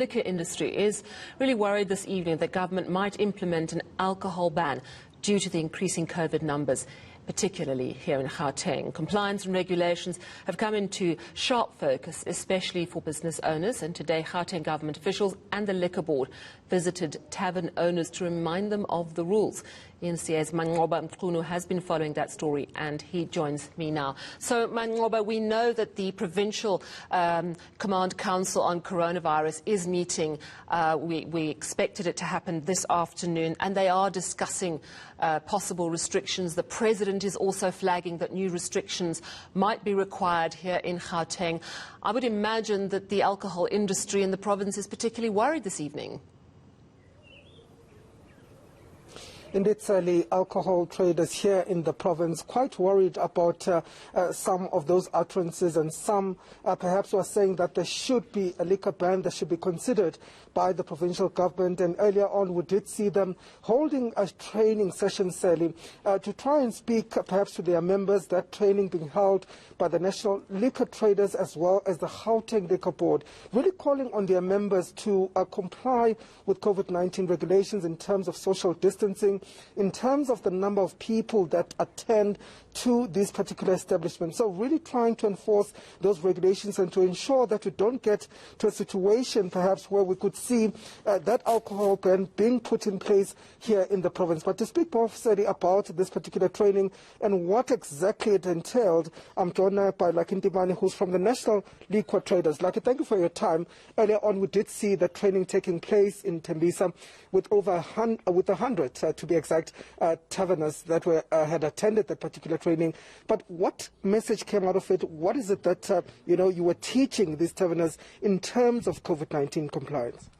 liquor industry is really worried this evening that government might implement an alcohol ban due to the increasing COVID numbers, particularly here in Gauteng. Compliance and regulations have come into sharp focus, especially for business owners. And today, Gauteng government officials and the Liquor Board visited tavern owners to remind them of the rules. eNCA's Manqoba Mchunu has been following that story, and he joins me now. So, Manqoba, we know that the Provincial Command Council on Coronavirus is meeting. We expected it to happen this afternoon, and they are discussing possible restrictions. The President is also flagging that new restrictions might be required here in Gauteng. I would imagine that the alcohol industry in the province is particularly worried this evening. Indeed, Sally, alcohol traders here in the province quite worried about some of those utterances, and some perhaps were saying that there should be a liquor ban that should be considered by the provincial government. And earlier on, we did see them holding a training session, Sally, to try and speak perhaps to their members. That training being held by the National Liquor Traders as well as the Gauteng Liquor Board, really calling on their members to comply with COVID-19 regulations in terms of social distancing, in terms of the number of people that attend to these particular establishments. So really trying to enforce those regulations and to ensure that we don't get to a situation perhaps where we could see that alcohol ban being put in place here in the province. But to speak more fully about this particular training and what exactly it entailed, I'm joined by Lucky Ndimane, who's from the National Liquor Traders. Lucky, thank you for your time. Earlier on, we did see the training taking place in Tembisa with over 100, to be exact, taverners that had attended that particular training. But what message came out of it? What is it that you were teaching these taverners in terms of COVID-19 compliance?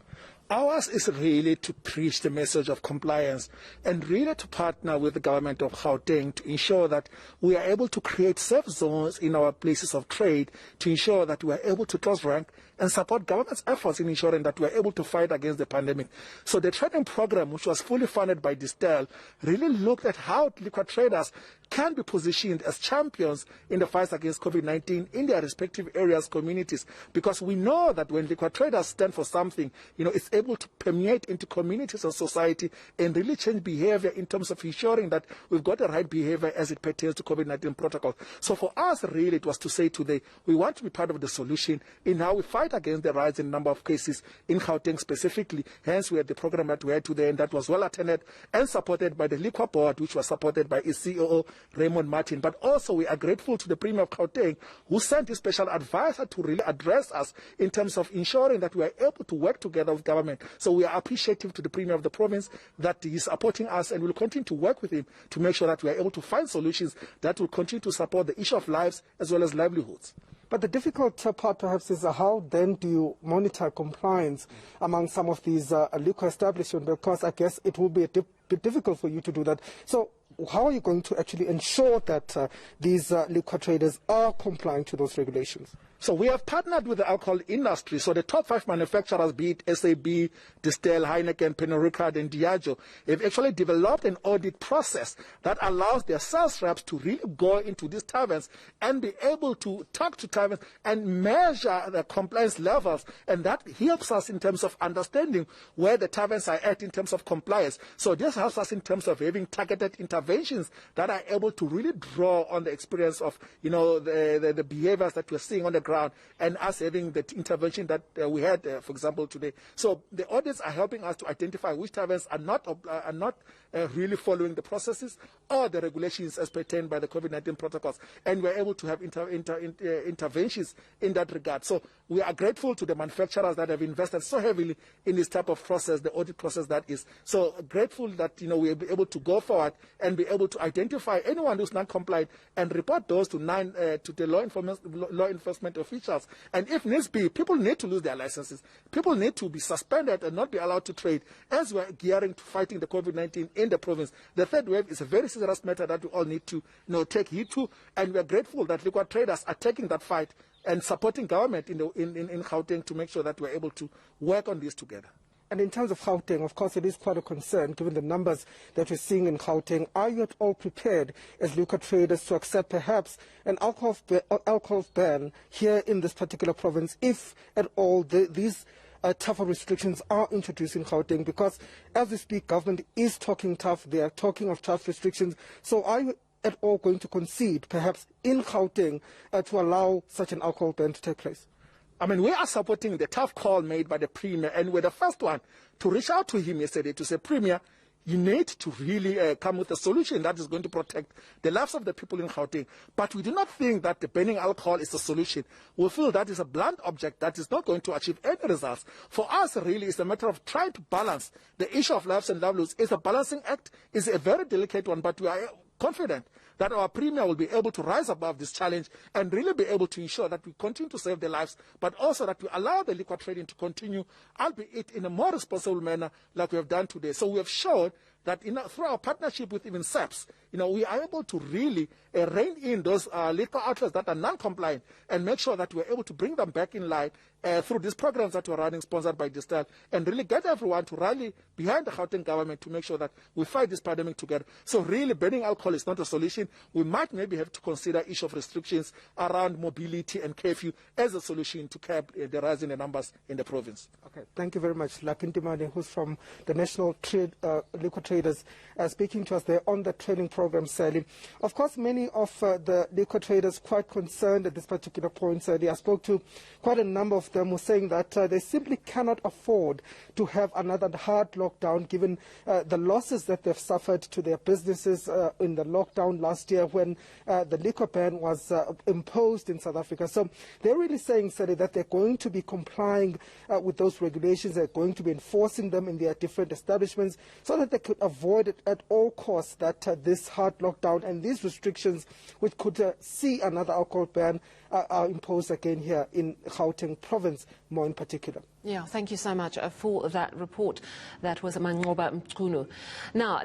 Ours is really to preach the message of compliance and really to partner with the government of Gauteng to ensure that we are able to create safe zones in our places of trade, to ensure that we are able to close rank and support government's efforts in ensuring that we are able to fight against the pandemic. So the training program, which was fully funded by Distel, really looked at how liquor traders can be positioned as champions in the fight against COVID-19 in their respective areas, communities, because we know that when liquor traders stand for something, it's able to permeate into communities and society and really change behavior in terms of ensuring that we've got the right behavior as it pertains to COVID-19 protocol. So for us, really, it was to say today, we want to be part of the solution in how we fight against the rise in number of cases in Gauteng specifically. Hence, we had the program that we had today, and that was well attended and supported by the Liquor Board, which was supported by its COO, Raymond Martin. But also, we are grateful to the Premier of Gauteng, who sent his special advisor to really address us in terms of ensuring that we are able to work together with government. So we are appreciative to the Premier of the province that he is supporting us, and we will continue to work with him to make sure that we are able to find solutions that will continue to support the issue of lives as well as livelihoods. But the difficult part perhaps is how then do you monitor compliance among some of these liquor establishments, because I guess it will be a bit difficult for you to do that. So how are you going to actually ensure that these liquor traders are complying to those regulations? So we have partnered with the alcohol industry. So the top 5 manufacturers, be it SAB, Distel, Heineken, Pernod Ricard, and Diageo, have actually developed an audit process that allows their sales reps to really go into these taverns and be able to talk to taverns and measure the compliance levels. And that helps us in terms of understanding where the taverns are at in terms of compliance. So this helps us in terms of having targeted interventions that are able to really draw on the experience of, the behaviors that we're seeing on the ground, and us having the intervention that we had, for example, today. So the audits are helping us to identify which taverns are not really following the processes or the regulations as pertained by the COVID-19 protocols, and we're able to have interventions in that regard. So we are grateful to the manufacturers that have invested so heavily in this type of process, the audit process that is. So grateful that we'll be able to go forward and be able to identify anyone who's not compliant and report those to the law enforcement officials. And if needs be, people need to lose their licenses. People need to be suspended and not be allowed to trade as we're gearing to fighting the COVID-19 in the province. The third wave is a very serious matter that we all need to take heed to, and we're grateful that liquor traders are taking that fight and supporting government in Gauteng to make sure that we're able to work on this together. And in terms of Gauteng, of course, it is quite a concern given the numbers that we're seeing in Gauteng. Are you at all prepared as liquor traders to accept perhaps an alcohol ban here in this particular province if at all these tougher restrictions are introduced in Gauteng? Because as we speak, government is talking tough. They are talking of tough restrictions. So are you at all going to concede, perhaps in Gauteng, to allow such an alcohol ban to take place? I mean, we are supporting the tough call made by the Premier, and we're the first one to reach out to him yesterday to say, Premier, you need to really come with a solution that is going to protect the lives of the people in Gauteng. But we do not think that the banning alcohol is the solution. We feel that is a blunt object that is not going to achieve any results. For us, really, it's a matter of trying to balance the issue of lives and livelihoods. It's a balancing act. It's a very delicate one, but we are confident that our Premier will be able to rise above this challenge and really be able to ensure that we continue to save their lives, but also that we allow the liquor trading to continue, albeit in a more responsible manner like we have done today. So we have shown that through our partnership with even SAPS, we are able to really rein in those liquor outlets that are non-compliant and make sure that we're able to bring them back in line through these programs that we're running, sponsored by Distel, and really get everyone to rally behind the Gauteng government to make sure that we fight this pandemic together. So really, banning alcohol is not a solution. We might maybe have to consider issue of restrictions around mobility and curfew as a solution to curb the rise in the numbers in the province. Okay, thank you very much. Lakintimane, who's from the National Liquor Traders, speaking to us there on the training program, Sally. Of course, many of the liquor traders quite concerned at this particular point, Sally. I spoke to quite a number of them who are saying that they simply cannot afford to have another hard lockdown given the losses that they've suffered to their businesses in the lockdown last year when the liquor ban was imposed in South Africa. So they're really saying, Sally, that they're going to be complying with those regulations. They're going to be enforcing them in their different establishments so that they could avoid it at all costs that this hard lockdown and these restrictions, which could see another alcohol ban, are imposed again here in Gauteng province, more in particular. Yeah, thank you so much for that report. That was Manqoba Mchunu. Now,